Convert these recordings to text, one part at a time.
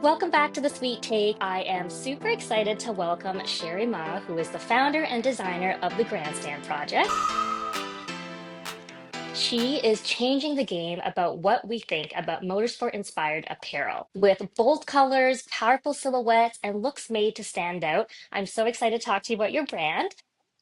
Welcome back to The Sweet Take. I am super excited to welcome Sherry Ma, who is the founder and designer of the Grandstand project. She is changing the game about what we think about motorsport inspired apparel with bold colors, powerful silhouettes, and looks made to stand out. I'm so excited to talk to you about your brand.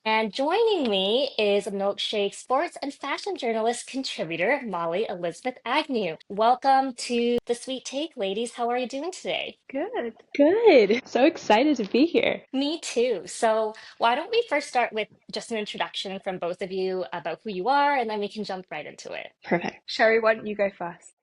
And joining me is Milkshake sports and fashion journalist contributor Molly Elizabeth Agnew. Welcome to The Sweet Take, ladies. How are you doing today? Good. Good. So excited to be here. Me too. So, why don't we first start with just an introduction from both of you about who you are, and then we can jump right into it. Perfect. Sherry, why don't you go first?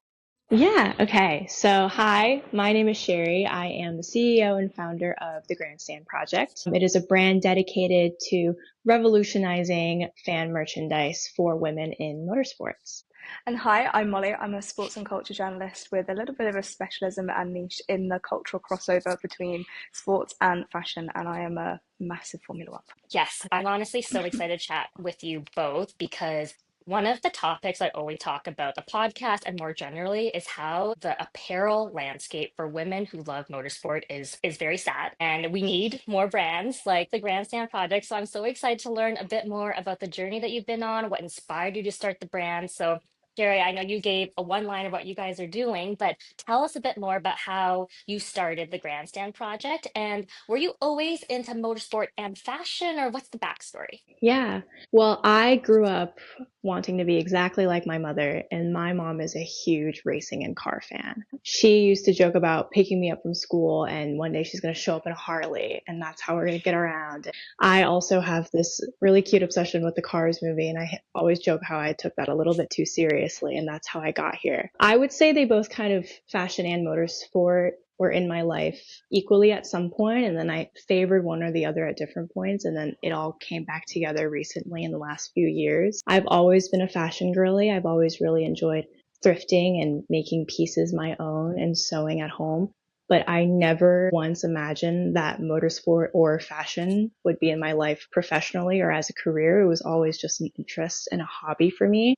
Yeah, okay. So, hi, my name is Sherry. I am the CEO and founder of the Grandstand Project. It is a brand dedicated to revolutionizing fan merchandise for women in motorsports. And hi, I'm Molly. I'm a sports and culture journalist with a little bit of a specialism and niche in the cultural crossover between sports and fashion, and I am a massive Formula One fan. Yes, I'm honestly so excited to chat with you both because one of the topics I always talk about the podcast and more generally is how the apparel landscape for women who love motorsport is very sad. And we need more brands like the Grandstand Project. So I'm so excited to learn a bit more about the journey that you've been on, what inspired you to start the brand. So Jerry, I know you gave a one line of what you guys are doing, but tell us a bit more about how you started the Grandstand Project. And were you always into motorsport and fashion, or what's the backstory? Yeah. Well, I grew up wanting to be exactly like my mother, and my mom is a huge racing and car fan. She used to joke about picking me up from school, and one day she's going to show up in a Harley, and that's how we're going to get around. I also have this really cute obsession with the Cars movie, and I always joke how I took that a little bit too seriously, and that's how I got here. I would say they both kind of fashion and motorsport were in my life equally at some point, and then I favored one or the other at different points, and then it all came back together recently in the last few years. I've always been a fashion girly. I've always really enjoyed thrifting and making pieces my own and sewing at home. But I never once imagined that motorsport or fashion would be in my life professionally or as a career. It was always just an interest and a hobby for me.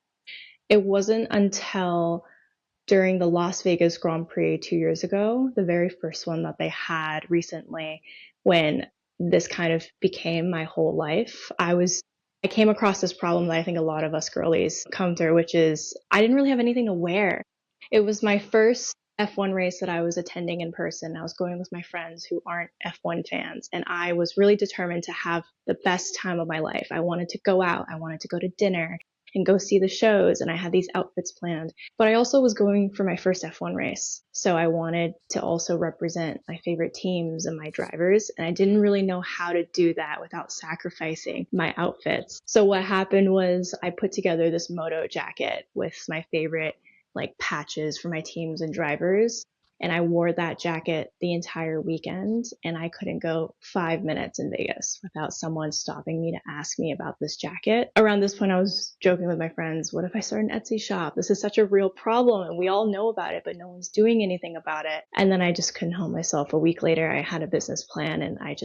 It wasn't until during the Las Vegas Grand Prix 2 years ago, the very first one that they had recently, when this kind of became my whole life, I came across this problem that I think a lot of us girlies come through, which is I didn't really have anything to wear. It was my first F1 race that I was attending in person. I was going with my friends who aren't F1 fans, and I was really determined to have the best time of my life. I wanted to go out, I wanted to go to dinner and go see the shows, and I had these outfits planned. But I also was going for my first F1 race. So I wanted to also represent my favorite teams and my drivers. And I didn't really know how to do that without sacrificing my outfits. So what happened was I put together this moto jacket with my favorite like patches for my teams and drivers. And I wore that jacket the entire weekend, and I couldn't go 5 minutes in Vegas without someone stopping me to ask me about this jacket. Around this point, I was joking with my friends, what if I start an Etsy shop? This is such a real problem, and we all know about it, but no one's doing anything about it. And then I just couldn't help myself. A week later, I had a business plan, and it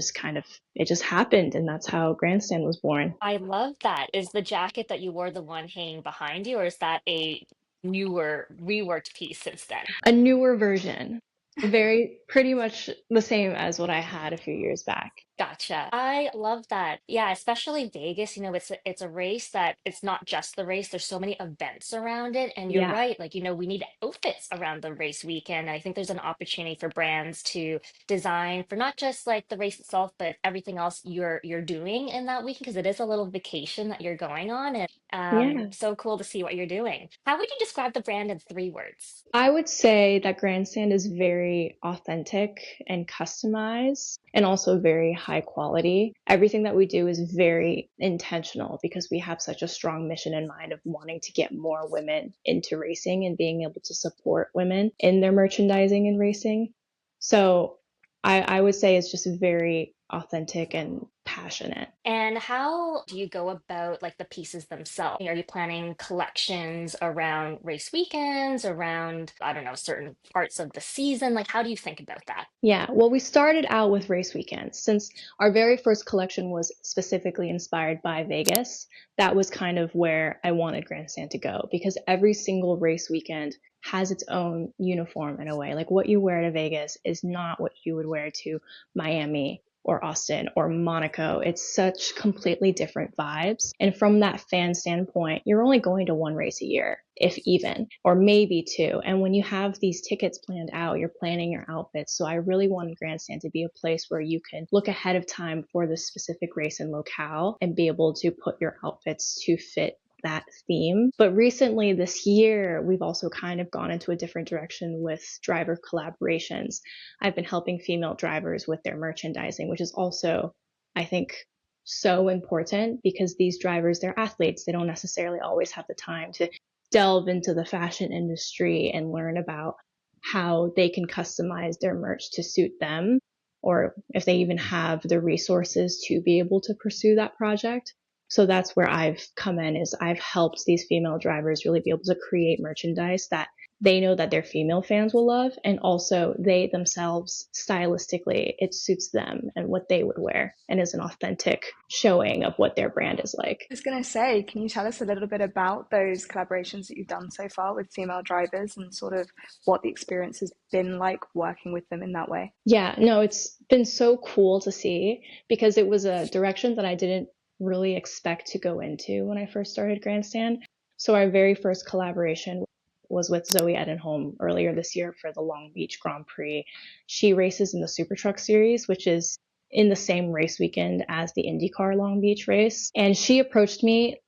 just happened, and that's how Grandstand was born. I love that. Is the jacket that you wore the one hanging behind you, or is that a newer, reworked piece since then? A newer version. Very pretty much the same as what I had a few years back. Gotcha. I love that. Yeah, especially Vegas, it's a race that it's not just the race. There's so many events around it. And you're Yeah. right, like, we need outfits around the race weekend. I think there's an opportunity for brands to design for not just like the race itself, but everything else you're doing in that weekend because it is a little vacation that you're going on. And Yeah. so cool to see what you're doing. How would you describe the brand in 3 words? I would say that Grandstand is very authentic and customized and also very high quality. Everything that we do is very intentional because we have such a strong mission in mind of wanting to get more women into racing and being able to support women in their merchandising and racing. So I would say it's just very authentic and passionate. And how do you go about like the pieces themselves? Are you planning collections around race weekends, around, I don't know, certain parts of the season? Like, how do you think about that? Yeah, well, we started out with race weekends. Since our very first collection was specifically inspired by Vegas, that was kind of where I wanted Grandstand to go because every single race weekend has its own uniform in a way. Like what you wear to Vegas is not what you would wear to Miami or Austin or Monaco. It's such completely different vibes. And from that fan standpoint, you're only going to one race a year, if even, or maybe two. And when you have these tickets planned out, you're planning your outfits. So I really wanted Grandstand to be a place where you can look ahead of time for the specific race and locale and be able to put your outfits to fit that theme. But recently this year, we've also kind of gone into a different direction with driver collaborations. I've been helping female drivers with their merchandising, which is also, I think, so important because these drivers, they're athletes. They don't necessarily always have the time to delve into the fashion industry and learn about how they can customize their merch to suit them, or if they even have the resources to be able to pursue that project. So that's where I've come in, is I've helped these female drivers really be able to create merchandise that they know that their female fans will love, and also they themselves, stylistically, it suits them and what they would wear and is an authentic showing of what their brand is like. I was going to say, can you tell us a little bit about those collaborations that you've done so far with female drivers and sort of what the experience has been like working with them in that way? Yeah, no, it's been so cool to see because it was a direction that I didn't really expect to go into when I first started Grandstand. So our very first collaboration was with Zoe Edenholm earlier this year for the Long Beach Grand Prix. She races in the Super Truck Series, which is in the same race weekend as the IndyCar Long Beach race. And she approached me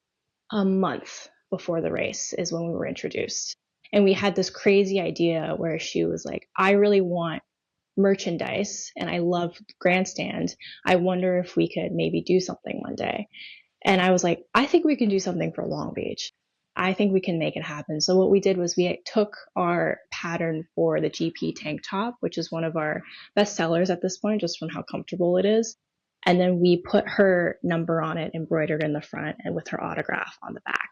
a month before the race is when we were introduced. And we had this crazy idea where she was like, I really want merchandise and I love Grandstand. I wonder if we could maybe do something one day. And I was like, I think we can do something for Long Beach. I think we can make it happen. So what we did was we took our pattern for the GP tank top, which is one of our best sellers at this point, just from how comfortable it is. And then we put her number on it, embroidered in the front and with her autograph on the back.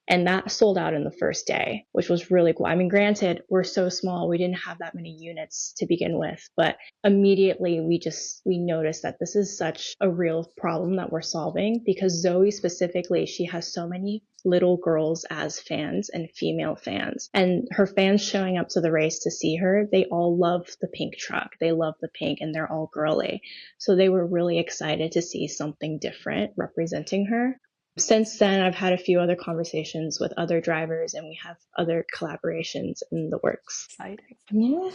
And that sold out in the first day, which was really cool. I mean, granted, we're so small, we didn't have that many units to begin with, but immediately we noticed that this is such a real problem that we're solving because Zoe specifically, she has so many little girls as fans and female fans. And her fans showing up to the race to see her, they all love the pink truck. They love the pink and they're all girly. So they were really excited to see something different representing her. Since then, I've had a few other conversations with other drivers and we have other collaborations in the works. Exciting. Yeah.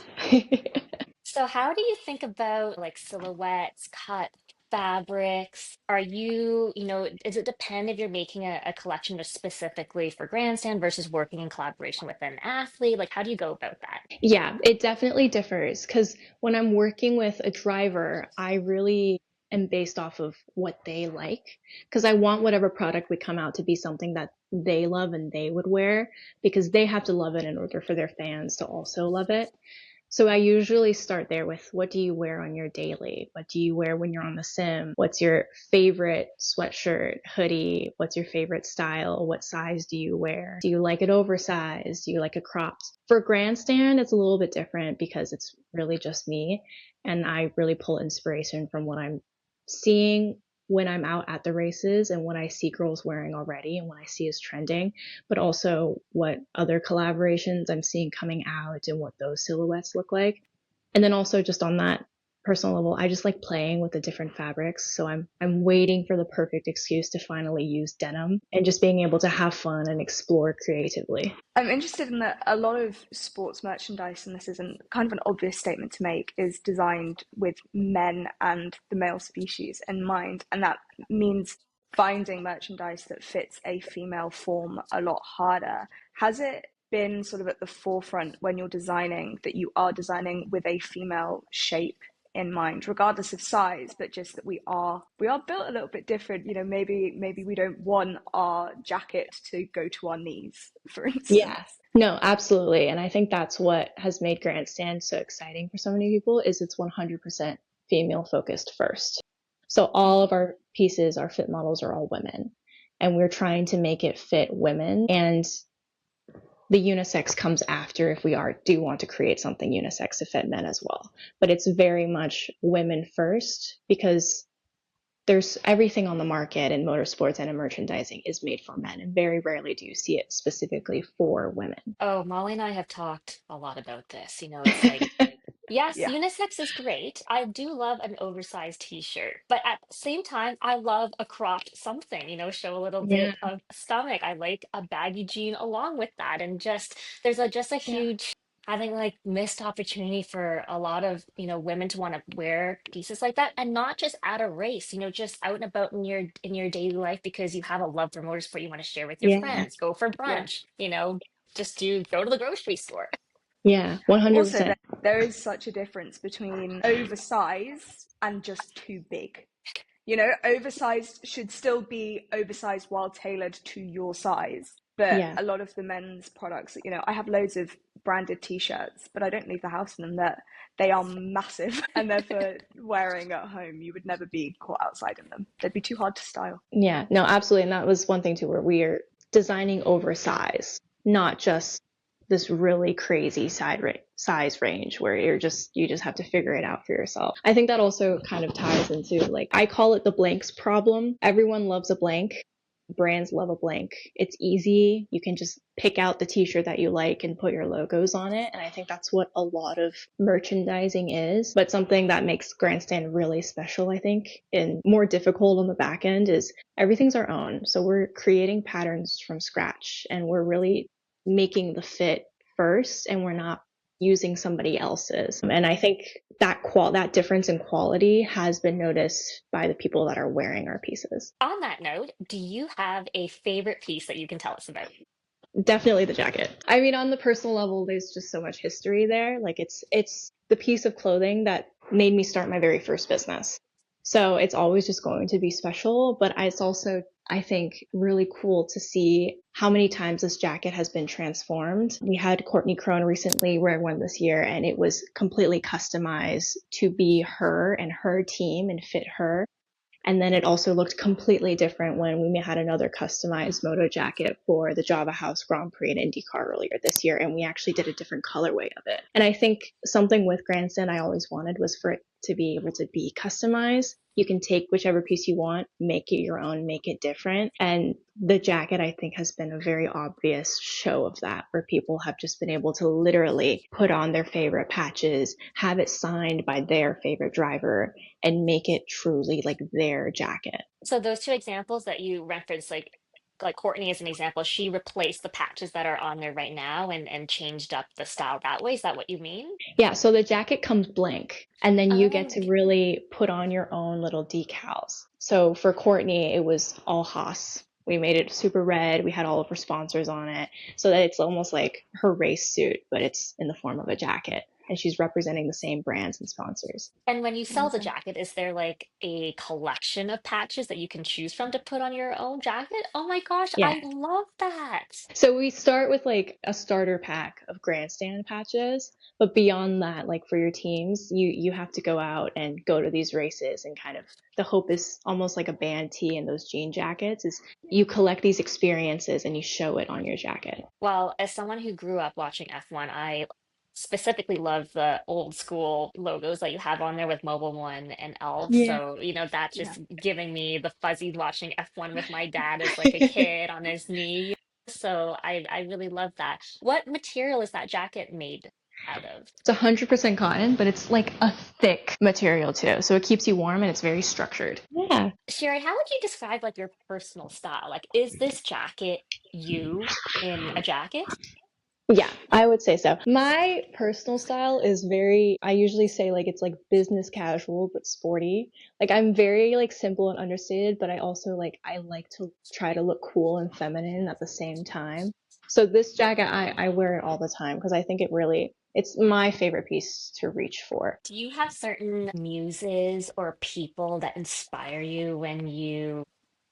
So how do you think about like silhouettes, cut fabrics? Are you, does it depend if you're making a collection just specifically for Grandstand versus working in collaboration with an athlete? Like, how do you go about that? Yeah, it definitely differs because when I'm working with a driver, I really am based off of what they like because I want whatever product would come out to be something that they love and they would wear because they have to love it in order for their fans to also love it. So I usually start there with what do you wear on your daily? What do you wear when you're on the sim? What's your favorite sweatshirt, hoodie? What's your favorite style? What size do you wear? Do you like it oversized? Do you like it cropped? For Grandstand, it's a little bit different because it's really just me. And I really pull inspiration from what I'm seeing when I'm out at the races and what I see girls wearing already and what I see is trending, but also what other collaborations I'm seeing coming out and what those silhouettes look like. And then also just on that personal level, I just like playing with the different fabrics. So I'm waiting for the perfect excuse to finally use denim and just being able to have fun and explore creatively. I'm interested in that a lot of sports merchandise, and this isn't kind of an obvious statement to make, is designed with men and the male species in mind. And that means finding merchandise that fits a female form a lot harder. Has it been sort of at the forefront when you're designing that you are designing with a female shape in mind, regardless of size, but just that we are built a little bit different. Maybe we don't want our jacket to go to our knees, for instance. Yeah, no, absolutely. And I think that's what has made Grandstand so exciting for so many people is it's 100% female focused first. So all of our pieces, our fit models are all women and we're trying to make it fit women, and the unisex comes after if we do want to create something unisex to fit men as well. But it's very much women first because there's everything on the market in motorsports and in merchandising is made for men, and very rarely do you see it specifically for women. Oh, Molly and I have talked a lot about this. It's like, yes, Yeah. unisex is great. I do love an oversized t-shirt, but at the same time, I love a cropped something, show a little Yeah, bit of stomach. I like a baggy jean along with that. And there's a Yeah. huge, I think like missed opportunity for a lot of, women to want to wear pieces like that and not just at a race, just out and about in your daily life because you have a love for motorsport you want to share with your yeah, friends, go for Yeah. brunch, just to go to the grocery store. yeah, Also, 100%. there is such a difference between oversized and just too big. Oversized should still be oversized while tailored to your size. But Yeah, a lot of the men's products, I have loads of branded t-shirts, but I don't leave the house in them. That they are massive and they're for wearing at home. You would never be caught outside in them. They'd be too hard to style. yeah, no, absolutely. And that was one thing too, where we are designing oversized, not just this really crazy size range where you just have to figure it out for yourself. I think that also kind of ties into, like, I call it the blanks problem. Everyone loves a blank. Brands love a blank. It's easy. You can just pick out the t-shirt that you like and put your logos on it. And I think that's what a lot of merchandising is. But something that makes Grandstand really special, I think, and more difficult on the back end is everything's our own. So we're creating patterns from scratch and we're really making the fit first, and we're not using somebody else's. And I think that difference in quality has been noticed by the people that are wearing our pieces. On that note, do you have a favorite piece that you can tell us about? Definitely the jacket. I mean, on the personal level, there's just so much history there. Like it's the piece of clothing that made me start my very first business. So it's always just going to be special, but it's also, I think, really cool to see how many times this jacket has been transformed. We had Courtney Crone recently wear one this year, and it was completely customized to be her and her team and fit her. And then it also looked completely different when we had another customized moto jacket for the Java House Grand Prix in IndyCar earlier this year. And we actually did a different colorway of it. And I think something with Grandstand I always wanted was for it to be able to be customized. You can take whichever piece you want, make it your own, make it different. And the jacket, I think, has been a very obvious show of that, where people have just been able to literally put on their favorite patches, have it signed by their favorite driver, and make it truly like their jacket. So those two examples that you referenced, like Courtney as an example, she replaced the patches that are on there right now and changed up the style that way. Is that what you mean? Yeah, so the jacket comes blank, and then you get Oh, to really put on your own little decals. So for Courtney, it was all Haas. We made it super red. We had all of her sponsors on it, so that it's almost like her race suit, but it's in the form of a jacket, and she's representing the same brands and sponsors. and when you sell the Amazing. jacket, is there like a collection of patches that you can choose from to put on your own jacket? Oh my gosh, Yeah. I love that. So we start with like a starter pack of Grandstand patches, but beyond that, like for your teams, you have to go out and go to these races, and kind of the hope is almost like a band tee and those jean jackets is you collect these experiences and you show it on your jacket. Well, as someone who grew up watching F1, I specifically love the old school logos that you have on there with Mobile One and Elf. Yeah. So, that's Yeah. just giving me the fuzzies watching F1 with my dad as like a kid on his knee. So I really love that. What material is that jacket made out of? It's 100% cotton, but it's like a thick material too. So it keeps you warm and it's very structured. Yeah. Sherry, how would you describe like your personal style? Like, is this jacket you in a jacket? Yeah, I would say so. My personal style is I usually say like it's like business casual but sporty. Like I'm very like simple and understated, but I like to try to look cool and feminine at the same time. So this jacket, I wear it all the time because I think it's my favorite piece to reach for. Do you have certain muses or people that inspire you when you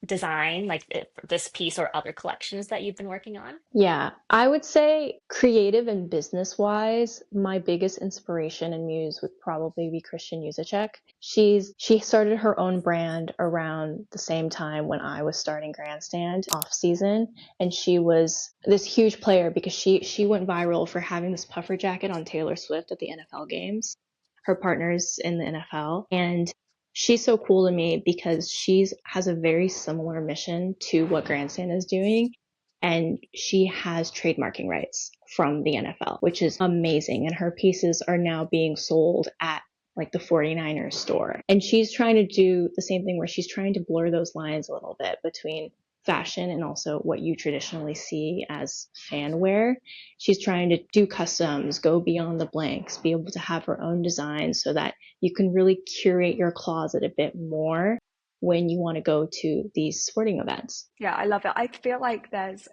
design like this piece or other collections that you've been working on? Yeah, I would say creative and business wise, my biggest inspiration and muse would probably be Christian Yuzachek. She started her own brand around the same time when I was starting Grandstand off season, and she was this huge player because she went viral for having this puffer jacket on Taylor Swift at the NFL games. Her partners in the NFL, and she's so cool to me because has a very similar mission to what Grandstand is doing. And she has trademarking rights from the NFL, which is amazing. And her pieces are now being sold at like the 49ers store. And she's trying to do the same thing where she's trying to blur those lines a little bit between fashion and also what you traditionally see as fan wear. She's trying to do customs, go beyond the blanks, be able to have her own designs so that you can really curate your closet a bit more when you want to go to these sporting events. Yeah, I love it. I feel like there's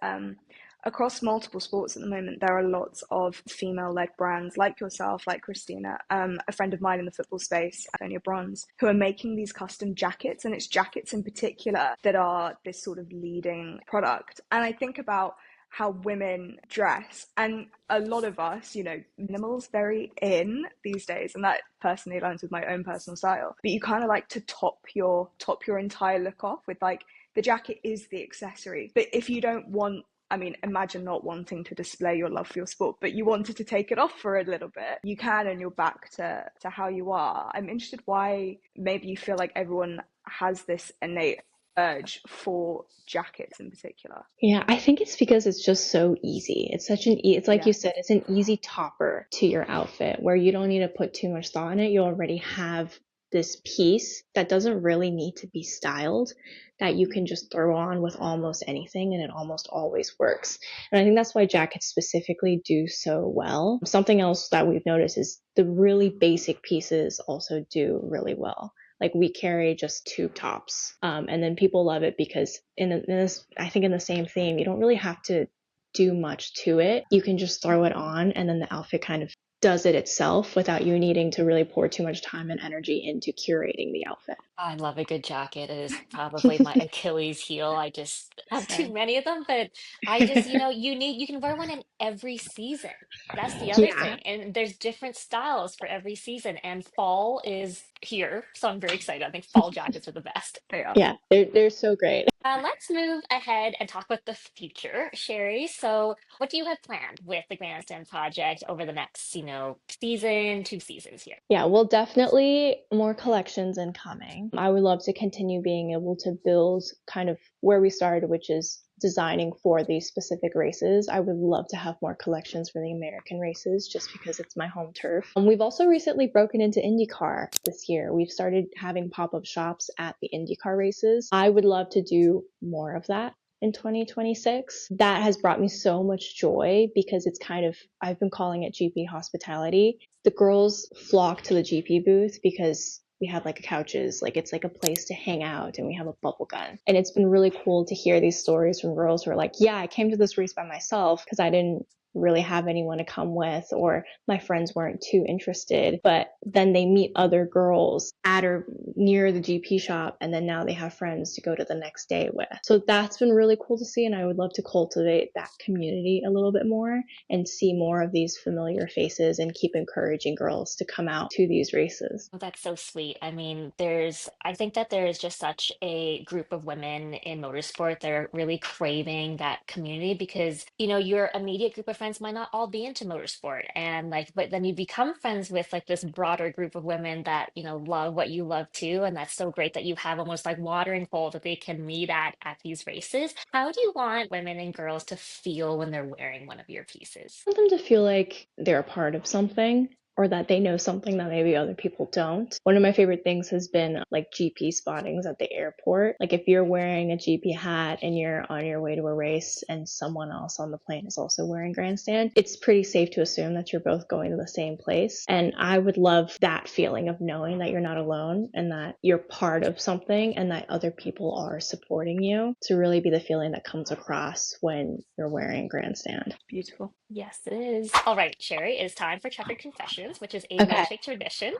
across multiple sports at the moment, there are lots of female-led brands like yourself, like Christina, a friend of mine in the football space, Antonia Bronze, who are making these custom jackets, and it's jackets in particular that are this sort of leading product. And I think about how women dress, and a lot of us, minimal's very in these days, and that personally aligns with my own personal style. But you kind of like to top your entire look off with like the jacket is the accessory. But if you don't want, I mean, imagine not wanting to display your love for your sport, but you wanted to take it off for a little bit, you can, and you're back to how you are. I'm interested why maybe you feel like everyone has this innate urge for jackets in particular. Yeah, I think it's because it's just so easy. It's such it's like you said, it's an easy topper to your outfit where you don't need to put too much thought in it. You already have this piece that doesn't really need to be styled, that you can just throw on with almost anything and it almost always works. And I think that's why jackets specifically do so well. Something else that we've noticed is the really basic pieces also do really well. Like we carry just tube tops, and then people love it because in this, I think in the same theme, you don't really have to do much to it. You can just throw it on, and then the outfit kind of does it itself without you needing to really pour too much time and energy into curating the outfit. I love a good jacket. It is probably my Achilles heel. I just have too Same. many of them, but I just, you can wear one in every season. That's the other Yeah. thing. And there's different styles for every season. And fall is here, so I'm very excited. I think fall jackets are the best. They are. Yeah, they're so great. Let's move ahead and talk about the future, Sherry. So, what do you have planned with the Grandstand project over the next, season, 2 seasons here? Yeah, well, definitely more collections incoming. I would love to continue being able to build kind of where we started, which is designing for these specific races. I would love to have more collections for the American races just because it's my home turf. We've also recently broken into IndyCar this year. We've started having pop-up shops at the IndyCar races. I would love to do more of that in 2026. That has brought me so much joy because it's kind of, I've been calling it GP hospitality. The girls flock to the GP booth because we have like couches, like it's like a place to hang out, and we have a bubble gun. And it's been really cool to hear these stories from girls who are like, yeah, I came to this race by myself because I didn't really have anyone to come with, or my friends weren't too interested, but then they meet other girls at or near the GP shop, and then now they have friends to go to the next day with. So that's been really cool to see, and I would love to cultivate that community a little bit more and see more of these familiar faces and keep encouraging girls to come out to these races. Oh, that's so sweet. I mean, I think that there is just such a group of women in motorsport that are really craving that community because, your immediate group of friends might not all be into motorsport. And like, but then you become friends with like this broader group of women that, love what you love too. And that's so great that you have almost like watering hole that they can meet at these races. How do you want women and girls to feel when they're wearing one of your pieces? I want them to feel like they're a part of something, or that they know something that maybe other people don't. One of my favorite things has been like GP spottings at the airport. Like if you're wearing a GP hat and you're on your way to a race and someone else on the plane is also wearing Grandstand, it's pretty safe to assume that you're both going to the same place. And I would love that feeling of knowing that you're not alone and that you're part of something and that other people are supporting you, to really be the feeling that comes across when you're wearing Grandstand. Beautiful. Yes, it is. All right, Sherry, it is time for Checkered Confessions, which is a Okay. milkshake tradition.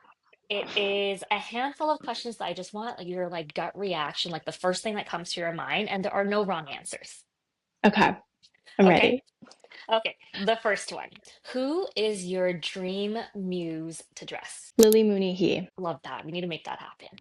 It is a handful of questions that I just want your like gut reaction, like the first thing that comes to your mind, and there are no wrong answers. Okay. I'm Okay? ready. Okay. The first one. Who is your dream muse to dress? Lily Mooney He. Love that. We need to make that happen.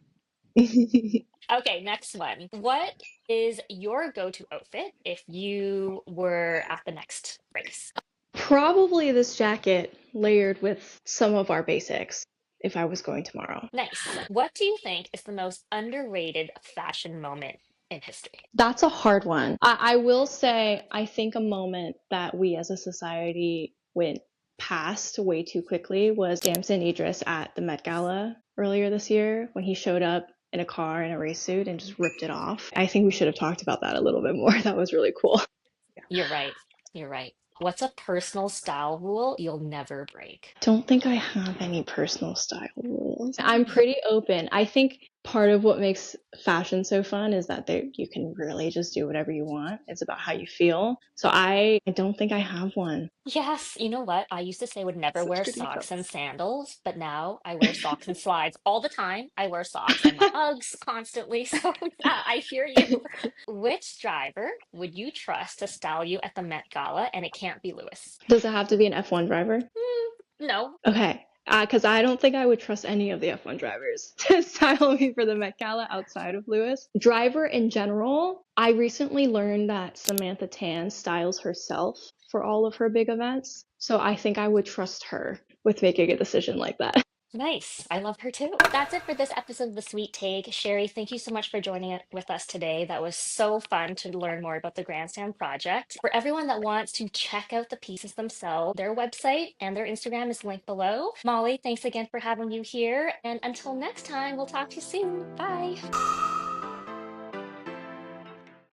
Okay, next one. What is your go-to outfit if you were at the next race? Probably this jacket layered with some of our basics. if I was going tomorrow. Nice. What do you think is the most underrated fashion moment in history? That's a hard one. I will say, I think a moment that we as a society went past way too quickly was Damson Idris at the Met Gala earlier this year when he showed up in a car in a race suit and just ripped it off. I think we should have talked about that a little bit more. That was really cool. You're right. You're right. What's a personal style rule you'll never break? Don't think I have any personal style rules. I'm pretty open. I think part of what makes fashion so fun is that you can really just do whatever you want. It's about how you feel. So I don't think I have one. Yes, you know what? I used to say I would never Such wear good socks and ethos. sandals, but now I wear socks and slides all the time. I wear socks and my Uggs constantly. So yeah, I hear you. Which driver would you trust to style you at the Met Gala? And it can't be Lewis. Does it have to be an F1 driver? No. Okay. Because I don't think I would trust any of the F1 drivers to style me for the Met Gala outside of Lewis. Driver in general, I recently learned that Samantha Tan styles herself for all of her big events. So I think I would trust her with making a decision like that. Nice. I love her too. That's it for this episode of The Sweet Take. Sherry, thank you so much for joining it with us today. That was so fun to learn more about the Grandstand project. For everyone that wants to check out the pieces themselves, their website and their Instagram is linked below. Molly, thanks again for having you here. And until next time, we'll talk to you soon. Bye.